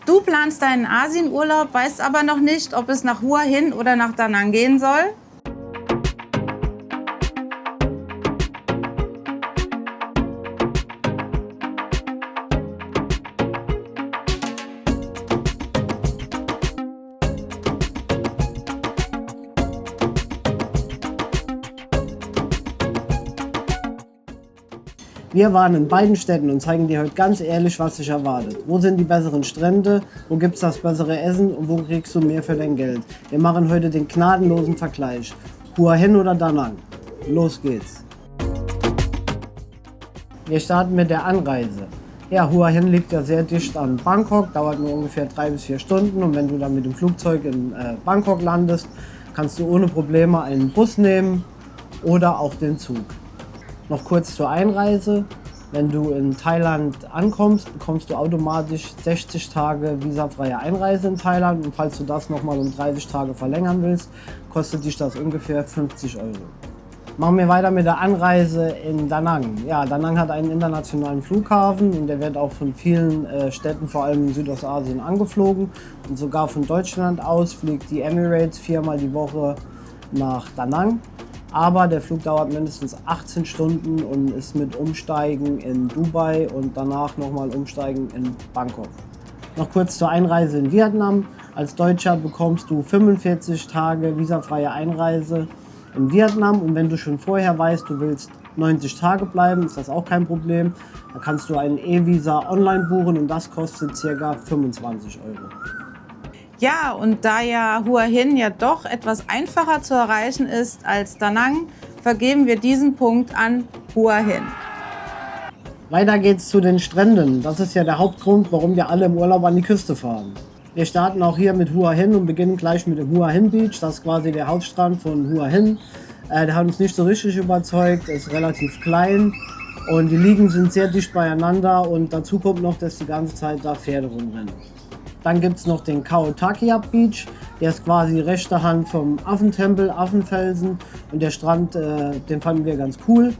Du planst deinen Asienurlaub, weißt aber noch nicht, ob es nach Hua Hin oder nach Da Nang gehen soll? Wir waren in beiden Städten und zeigen dir heute ganz ehrlich, was dich erwartet. Wo sind die besseren Strände, wo gibt's das bessere Essen und wo kriegst du mehr für dein Geld? Wir machen heute den gnadenlosen Vergleich. Hua Hin oder Da Nang? Los geht's. Wir starten mit der Anreise. Ja, Hua Hin liegt ja sehr dicht an Bangkok, dauert nur ungefähr 3 bis 4 Stunden und wenn du dann mit dem Flugzeug in Bangkok landest, kannst du ohne Probleme einen Bus nehmen oder auch den Zug. Noch kurz zur Einreise. Wenn du in Thailand ankommst, bekommst du automatisch 60 Tage visafreie Einreise in Thailand. Und falls du das nochmal um 30 Tage verlängern willst, kostet dich das ungefähr 50 Euro. Machen wir weiter mit der Anreise in Da Nang. Ja, Da Nang hat einen internationalen Flughafen und der wird auch von vielen Städten, vor allem in Südostasien, angeflogen. Und sogar von Deutschland aus fliegt die Emirates 4-mal die Woche nach Da Nang. Aber der Flug dauert mindestens 18 Stunden und ist mit Umsteigen in Dubai und danach nochmal Umsteigen in Bangkok. Noch kurz zur Einreise in Vietnam. Als Deutscher bekommst du 45 Tage visafreie Einreise in Vietnam und wenn du schon vorher weißt, du willst 90 Tage bleiben, ist das auch kein Problem. Da kannst du ein E-Visa online buchen und das kostet ca. 25 Euro. Ja, und da ja Hua Hin ja doch etwas einfacher zu erreichen ist als Da Nang, vergeben wir diesen Punkt an Hua Hin. Weiter geht's zu den Stränden. Das ist ja der Hauptgrund, warum wir alle im Urlaub an die Küste fahren. Wir starten auch hier mit Hua Hin und beginnen gleich mit dem Hua Hin Beach. Das ist quasi der Hauptstrand von Hua Hin. Der hat uns nicht so richtig überzeugt, ist relativ klein und die Liegen sind sehr dicht beieinander und dazu kommt noch, dass die ganze Zeit da Pferde rumrennen. Dann gibt es noch den Khao Thakiap Beach, der ist quasi rechte Hand vom Affentempel, Affenfelsen und der Strand, den fanden wir ganz cool.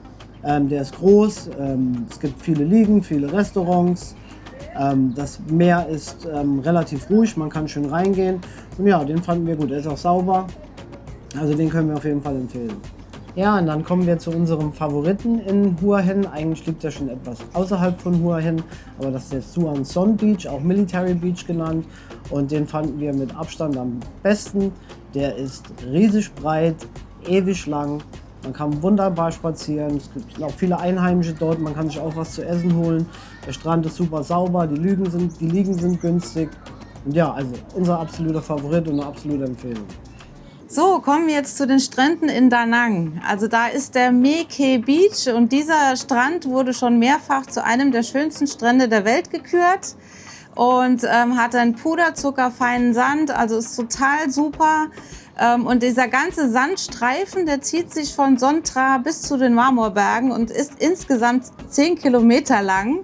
Der ist groß, es gibt viele Liegen, viele Restaurants, das Meer ist relativ ruhig, man kann schön reingehen und ja, den fanden wir gut, er ist auch sauber, also den können wir auf jeden Fall empfehlen. Ja, und dann kommen wir zu unserem Favoriten in Hua Hin. Eigentlich liegt er schon etwas außerhalb von Hua Hin, aber das ist der Suan Son Beach, auch Military Beach genannt. Und den fanden wir mit Abstand am besten. Der ist riesig breit, ewig lang. Man kann wunderbar spazieren. Es gibt auch viele Einheimische dort. Man kann sich auch was zu essen holen. Der Strand ist super sauber, die Liegen sind günstig. Und ja, also unser absoluter Favorit und eine absolute Empfehlung. So, kommen wir jetzt zu den Stränden in Da Nang. Also da ist der Mae Ke Beach und dieser Strand wurde schon mehrfach zu einem der schönsten Strände der Welt gekürt und hat einen puderzuckerfeinen Sand, also ist total super. Und dieser ganze Sandstreifen, der zieht sich von Son Tra bis zu den Marmorbergen und ist insgesamt 10 Kilometer lang.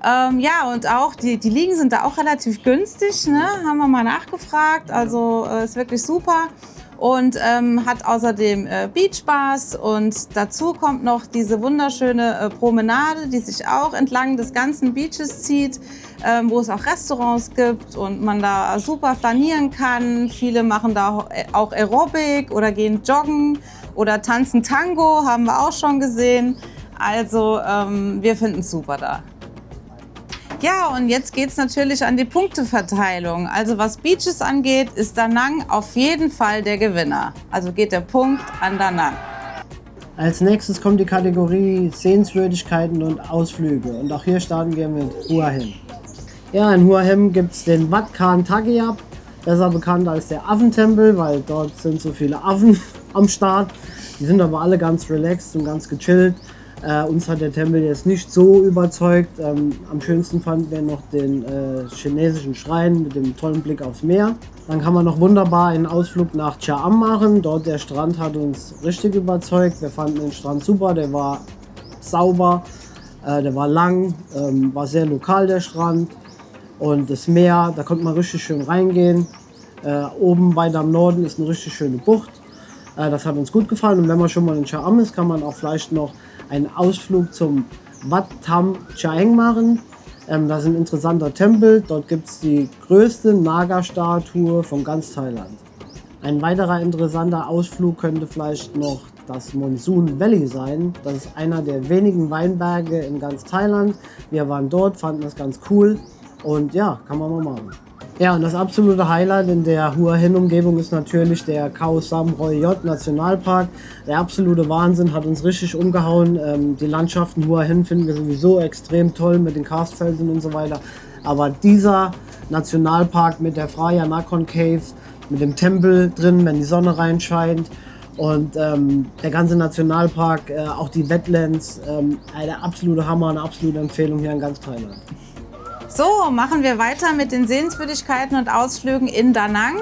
Ja, und auch die Liegen sind da auch relativ günstig, ne? Haben wir mal nachgefragt, also ist wirklich super. Und hat außerdem Beachbars und dazu kommt noch diese wunderschöne Promenade, die sich auch entlang des ganzen Beaches zieht, wo es auch Restaurants gibt und man da super flanieren kann. Viele machen da auch Aerobic oder gehen joggen oder tanzen Tango, haben wir auch schon gesehen. Also wir finden es super da. Ja, und jetzt geht's natürlich an die Punkteverteilung. Also was Beaches angeht, ist Da Nang auf jeden Fall der Gewinner. Also geht der Punkt an Da Nang. Als nächstes kommt die Kategorie Sehenswürdigkeiten und Ausflüge. Und auch hier starten wir mit Hua Hin. Ja, in Hua Hin gibt es den Wat Khan Thakiap, besser bekannt als der Affentempel, weil dort sind so viele Affen am Start. Die sind aber alle ganz relaxed und ganz gechillt. Uns hat der Tempel jetzt nicht so überzeugt. Am schönsten fanden wir noch den chinesischen Schrein mit dem tollen Blick aufs Meer. Dann kann man noch wunderbar einen Ausflug nach Cha Am machen. Dort der Strand hat uns richtig überzeugt. Wir fanden den Strand super, der war sauber, der war lang, war sehr lokal der Strand. Und das Meer, da konnte man richtig schön reingehen. Oben weiter am Norden ist eine richtig schöne Bucht. Das hat uns gut gefallen. Und wenn man schon mal in Cha Am ist, kann man auch vielleicht noch einen Ausflug zum Wat Tham Chhaeng machen. Das ist ein interessanter Tempel. Dort gibt es die größte Naga-Statue von ganz Thailand. Ein weiterer interessanter Ausflug könnte vielleicht noch das Monsoon Valley sein. Das ist einer der wenigen Weinberge in ganz Thailand. Wir waren dort, fanden das ganz cool und ja, kann man mal machen. Ja, und das absolute Highlight in der Hua Hin-Umgebung ist natürlich der Khao Sam Roi Yot Nationalpark. Der absolute Wahnsinn, hat uns richtig umgehauen. Die Landschaften Hua Hin finden wir sowieso extrem toll mit den Karstfelsen und so weiter. Aber dieser Nationalpark mit der Phra Nakhon Cave, mit dem Tempel drin, wenn die Sonne reinscheint und der ganze Nationalpark, auch die Wetlands, der absolute Hammer, eine absolute Empfehlung hier in ganz Thailand. So, machen wir weiter mit den Sehenswürdigkeiten und Ausflügen in Da Nang.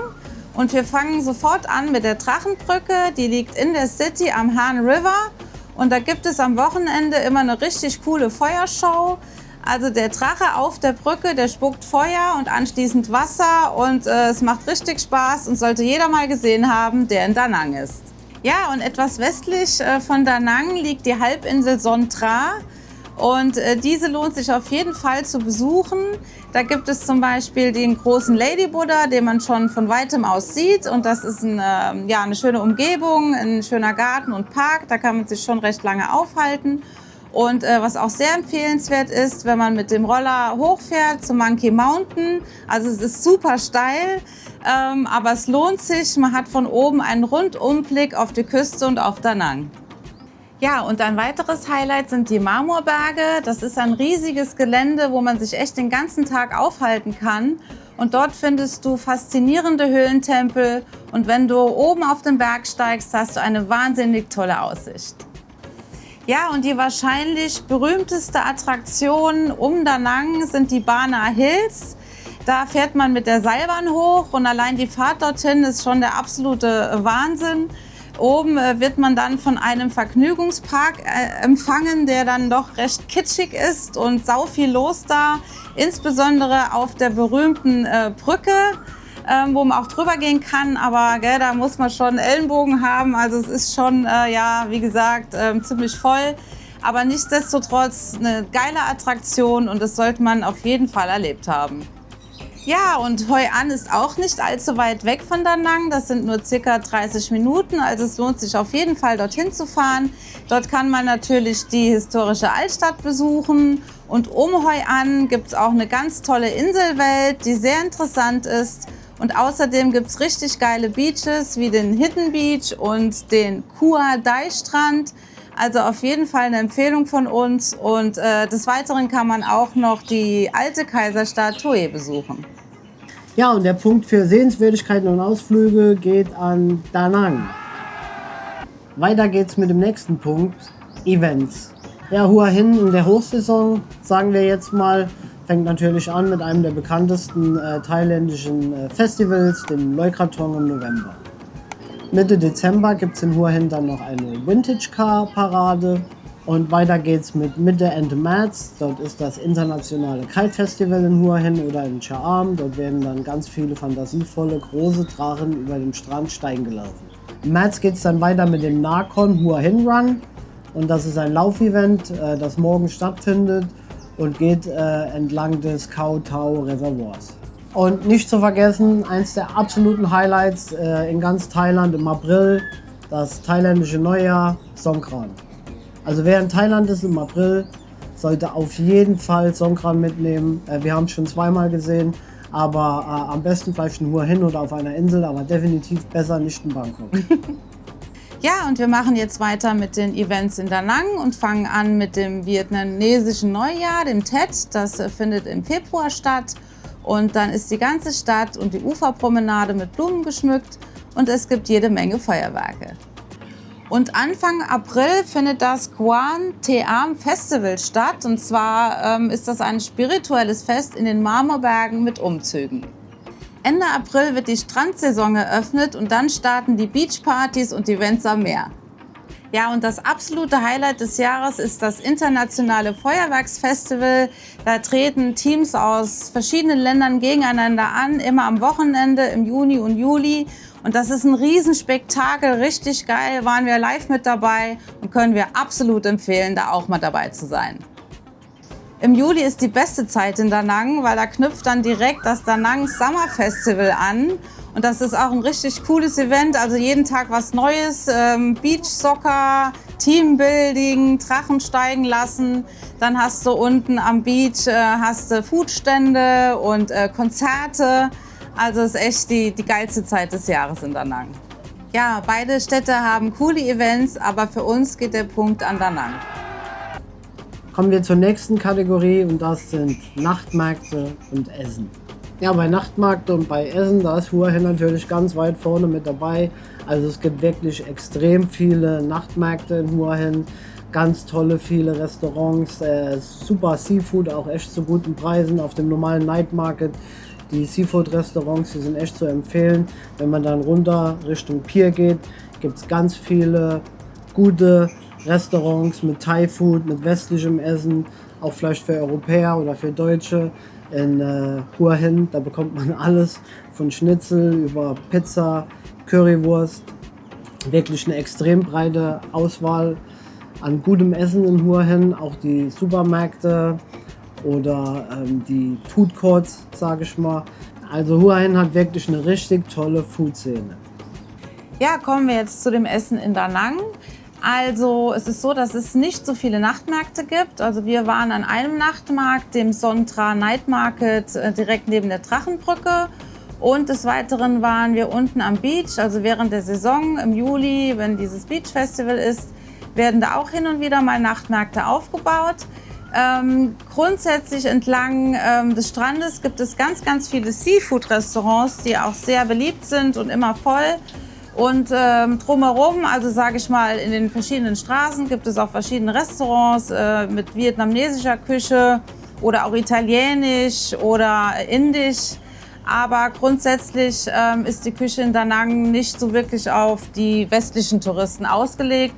Und wir fangen sofort an mit der Drachenbrücke. Die liegt in der City am Han River. Und da gibt es am Wochenende immer eine richtig coole Feuershow. Also der Drache auf der Brücke, der spuckt Feuer und anschließend Wasser. Und es macht richtig Spaß und sollte jeder mal gesehen haben, der in Da Nang ist. Ja, und etwas westlich von Da Nang liegt die Halbinsel Son Tra. Und diese lohnt sich auf jeden Fall zu besuchen. Da gibt es zum Beispiel den großen Lady Buddha, den man schon von weitem aus sieht. Und das ist eine schöne Umgebung, ein schöner Garten und Park. Da kann man sich schon recht lange aufhalten. Und was auch sehr empfehlenswert ist, wenn man mit dem Roller hochfährt zum Monkey Mountain. Also es ist super steil, aber es lohnt sich. Man hat von oben einen Rundumblick auf die Küste und auf Da Nang. Ja, und ein weiteres Highlight sind die Marmorberge. Das ist ein riesiges Gelände, wo man sich echt den ganzen Tag aufhalten kann. Und dort findest du faszinierende Höhlentempel. Und wenn du oben auf den Berg steigst, hast du eine wahnsinnig tolle Aussicht. Ja, und die wahrscheinlich berühmteste Attraktion um Da Nang sind die Bana Hills. Da fährt man mit der Seilbahn hoch und allein die Fahrt dorthin ist schon der absolute Wahnsinn. Oben wird man dann von einem Vergnügungspark empfangen, der dann doch recht kitschig ist und sau viel los da. Insbesondere auf der berühmten Brücke, wo man auch drüber gehen kann. Aber da muss man schon Ellenbogen haben. Also es ist schon, wie gesagt, ziemlich voll. Aber nichtsdestotrotz eine geile Attraktion und das sollte man auf jeden Fall erlebt haben. Ja, und Hoi An ist auch nicht allzu weit weg von Da Nang. Das sind nur ca. 30 Minuten, also es lohnt sich auf jeden Fall dorthin zu fahren. Dort kann man natürlich die historische Altstadt besuchen und um Hoi An gibt es auch eine ganz tolle Inselwelt, die sehr interessant ist. Und außerdem gibt es richtig geile Beaches wie den Hidden Beach und den Kua Dai Strand. Also auf jeden Fall eine Empfehlung von uns und des Weiteren kann man auch noch die alte Kaiserstadt Hue besuchen. Ja, und der Punkt für Sehenswürdigkeiten und Ausflüge geht an Da Nang. Weiter geht's mit dem nächsten Punkt, Events. Ja, Hua Hin in der Hochsaison, sagen wir jetzt mal, fängt natürlich an mit einem der bekanntesten thailändischen Festivals, dem Loi Krathong im November. Mitte Dezember gibt es in Hua Hin dann noch eine Vintage Car Parade und weiter geht's mit Mitte Ende März. Dort ist das internationale Kite Festival in Hua Hin oder in Cha Am. Dort werden dann ganz viele fantasievolle große Drachen über den Strand steigen gelaufen. Im März geht es dann weiter mit dem Nakhon Hua Hin Run und das ist ein Laufevent, das morgen stattfindet und geht entlang des Khao Thao Reservoirs. Und nicht zu vergessen, eins der absoluten Highlights in ganz Thailand im April, das thailändische Neujahr, Songkran. Also wer in Thailand ist im April, sollte auf jeden Fall Songkran mitnehmen. Wir haben es schon zweimal gesehen, aber am besten vielleicht in Hua Hin oder auf einer Insel, aber definitiv besser nicht in Bangkok. Ja, und wir machen jetzt weiter mit den Events in Da Nang und fangen an mit dem vietnamesischen Neujahr, dem Tet. Das findet im Februar statt. Und dann ist die ganze Stadt und die Uferpromenade mit Blumen geschmückt und es gibt jede Menge Feuerwerke. Und Anfang April findet das Quan Te Am Festival statt. Und zwar ist das ein spirituelles Fest in den Marmorbergen mit Umzügen. Ende April wird die Strandsaison eröffnet und dann starten die Beachpartys und Events am Meer. Ja, und das absolute Highlight des Jahres ist das internationale Feuerwerksfestival. Da treten Teams aus verschiedenen Ländern gegeneinander an, immer am Wochenende im Juni und Juli. Und das ist ein Riesenspektakel, richtig geil, waren wir live mit dabei und können wir absolut empfehlen, da auch mal dabei zu sein. Im Juli ist die beste Zeit in Da Nang, weil da knüpft dann direkt das Da Nang Summer Festival an. Und das ist auch ein richtig cooles Event, also jeden Tag was Neues, Beach Soccer, Teambuilding, Drachen steigen lassen. Dann hast du unten am Beach hast du Foodstände und Konzerte. Also ist echt die geilste Zeit des Jahres in Da Nang. Ja, beide Städte haben coole Events, aber für uns geht der Punkt an Da Nang. Kommen wir zur nächsten Kategorie und das sind Nachtmärkte und Essen. Ja, bei Nachtmärkte und bei Essen, da ist Hua Hin natürlich ganz weit vorne mit dabei. Also es gibt wirklich extrem viele Nachtmärkte in Hua Hin, ganz tolle, viele Restaurants, super Seafood, auch echt zu guten Preisen auf dem normalen Night Market. Die Seafood-Restaurants, die sind echt zu empfehlen. Wenn man dann runter Richtung Pier geht, gibt es ganz viele gute Restaurants mit Thai-Food, mit westlichem Essen, auch vielleicht für Europäer oder für Deutsche in Hua Hin. Da bekommt man alles von Schnitzel über Pizza, Currywurst. Wirklich eine extrem breite Auswahl an gutem Essen in Hua Hin. Auch die Supermärkte oder die Food Courts, sage ich mal. Also Hua Hin hat wirklich eine richtig tolle Food-Szene. Ja, kommen wir jetzt zu dem Essen in Da Nang. Also es ist so, dass es nicht so viele Nachtmärkte gibt. Also wir waren an einem Nachtmarkt, dem Sontra Night Market, direkt neben der Drachenbrücke. Und des Weiteren waren wir unten am Beach, also während der Saison im Juli, wenn dieses Beach Festival ist, werden da auch hin und wieder mal Nachtmärkte aufgebaut. Grundsätzlich entlang des Strandes gibt es ganz viele Seafood-Restaurants, die auch sehr beliebt sind und immer voll. Und drumherum, also sage ich mal, in den verschiedenen Straßen gibt es auch verschiedene Restaurants mit vietnamesischer Küche oder auch italienisch oder indisch. Aber grundsätzlich ist die Küche in Da Nang nicht so wirklich auf die westlichen Touristen ausgelegt.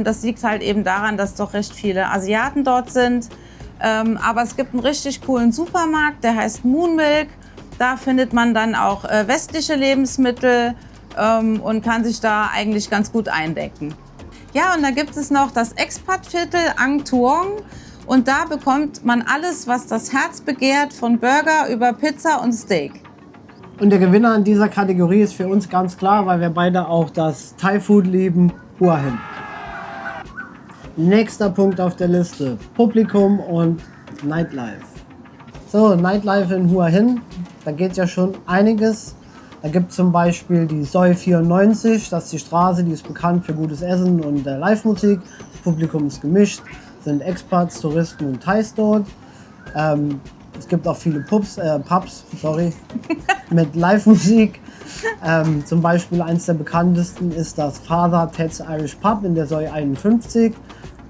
Das liegt halt eben daran, dass doch recht viele Asiaten dort sind. Aber es gibt einen richtig coolen Supermarkt, der heißt Moon Milk. Da findet man dann auch westliche Lebensmittel und kann sich da eigentlich ganz gut eindecken. Ja, und da gibt es noch das Expat-Viertel Ang Tuong. Und da bekommt man alles, was das Herz begehrt, von Burger über Pizza und Steak. Und der Gewinner in dieser Kategorie ist für uns ganz klar, weil wir beide auch das Thai-Food lieben, Hua Hin. Nächster Punkt auf der Liste, Publikum und Nightlife. So, Nightlife in Hua Hin, da geht ja schon einiges. Da gibt es zum Beispiel die Soi 94, das ist die Straße, die ist bekannt für gutes Essen und Live-Musik. Das Publikum ist gemischt, sind Expats, Touristen und Thais dort. Es gibt auch viele Pubs mit Live-Musik. Zum Beispiel eins der bekanntesten ist das Father Ted's Irish Pub in der Soi 51.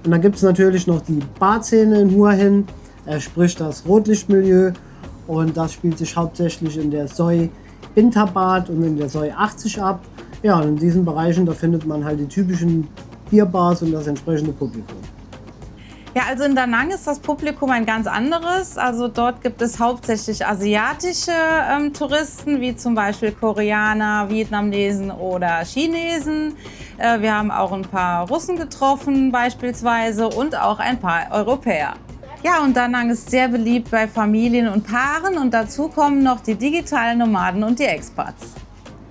Und dann gibt es natürlich noch die Barszene in Hua Hin, sprich das Rotlichtmilieu. Und das spielt sich hauptsächlich in der Soi Winterbad und in der Soi 80 ab. Ja, und in diesen Bereichen, da findet man halt die typischen Bierbars und das entsprechende Publikum. Ja, also in Da Nang ist das Publikum ein ganz anderes. Also dort gibt es hauptsächlich asiatische Touristen, wie zum Beispiel Koreaner, Vietnamesen oder Chinesen. Wir haben auch ein paar Russen getroffen beispielsweise und auch ein paar Europäer. Ja, und Da Nang ist sehr beliebt bei Familien und Paaren und dazu kommen noch die digitalen Nomaden und die Expats.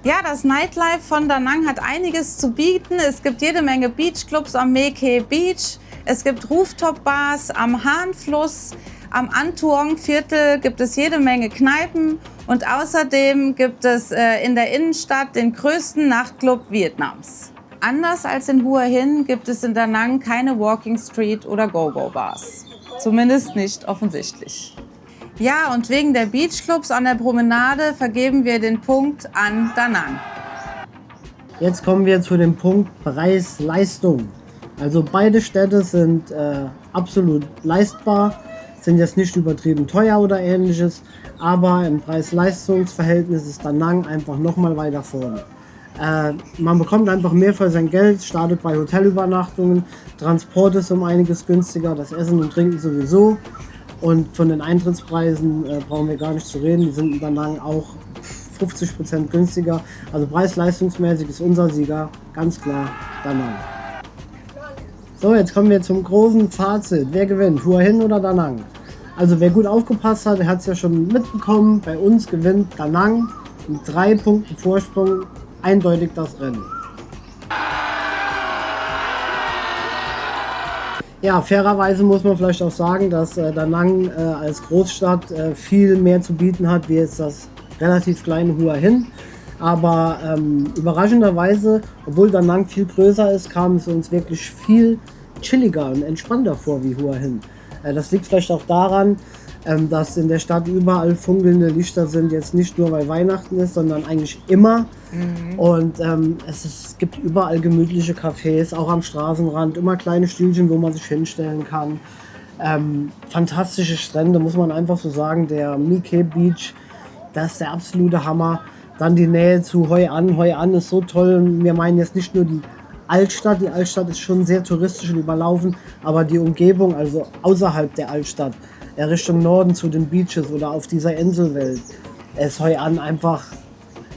Ja, das Nightlife von Da Nang hat einiges zu bieten. Es gibt jede Menge Beachclubs am Mae Khe Beach. Es gibt Rooftop-Bars am Han-Fluss. Am An Tuong-Viertel gibt es jede Menge Kneipen. Und außerdem gibt es in der Innenstadt den größten Nachtclub Vietnams. Anders als in Hua Hin gibt es in Da Nang keine Walking Street oder Go-Go-Bars. Zumindest nicht offensichtlich. Ja, und wegen der Beachclubs an der Promenade vergeben wir den Punkt an Da Nang. Jetzt kommen wir zu dem Punkt Preis-Leistung. Also beide Städte sind absolut leistbar, sind jetzt nicht übertrieben teuer oder ähnliches, aber im Preis-Leistungs-Verhältnis ist Da Nang einfach nochmal weiter vorne. Man bekommt einfach mehr für sein Geld, startet bei Hotelübernachtungen, Transport ist um einiges günstiger, das Essen und Trinken sowieso. Und von den Eintrittspreisen brauchen wir gar nicht zu reden, die sind in Da Nang auch 50% günstiger. Also preis-leistungsmäßig ist unser Sieger ganz klar Da Nang. So, jetzt kommen wir zum großen Fazit. Wer gewinnt, Hua Hin oder Da Nang? Also wer gut aufgepasst hat, der hat es ja schon mitbekommen. Bei uns gewinnt Da Nang mit 3 Punkten Vorsprung eindeutig das Rennen. Ja, fairerweise muss man vielleicht auch sagen, dass Da Nang als Großstadt viel mehr zu bieten hat, wie jetzt das relativ kleine Hua Hin. Aber überraschenderweise, obwohl Da Nang viel größer ist, kam es uns wirklich viel chilliger und entspannter vor wie Hua Hin. Das liegt vielleicht auch daran, dass in der Stadt überall funkelnde Lichter sind, jetzt nicht nur weil Weihnachten ist, sondern eigentlich immer. Und es gibt überall gemütliche Cafés, auch am Straßenrand, immer kleine Stühlchen, wo man sich hinstellen kann. Fantastische Strände, muss man einfach so sagen. Der My Ke Beach, das ist der absolute Hammer. Dann die Nähe zu Hoi An. Hoi An ist so toll. Wir meinen jetzt nicht nur die Altstadt. Die Altstadt ist schon sehr touristisch und überlaufen, aber die Umgebung, also außerhalb der Altstadt, Richtung Norden zu den Beaches oder auf dieser Inselwelt, ist Hoi An einfach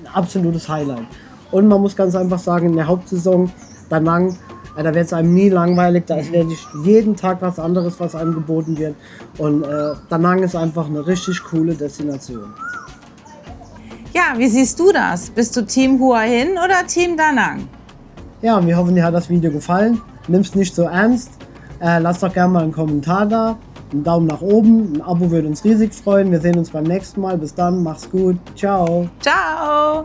ein absolutes Highlight. Und man muss ganz einfach sagen, in der Hauptsaison, Da Nang, da wird es einem nie langweilig, da ist wirklich jeden Tag was anderes, was einem geboten wird. Und Da Nang ist einfach eine richtig coole Destination. Ja, wie siehst du das? Bist du Team Hua Hin oder Team Da Nang? Ja, und wir hoffen, dir hat das Video gefallen. Nimm's nicht so ernst. Lass doch gerne mal einen Kommentar da. Einen Daumen nach oben. Ein Abo würde uns riesig freuen. Wir sehen uns beim nächsten Mal. Bis dann. Mach's gut. Ciao. Ciao!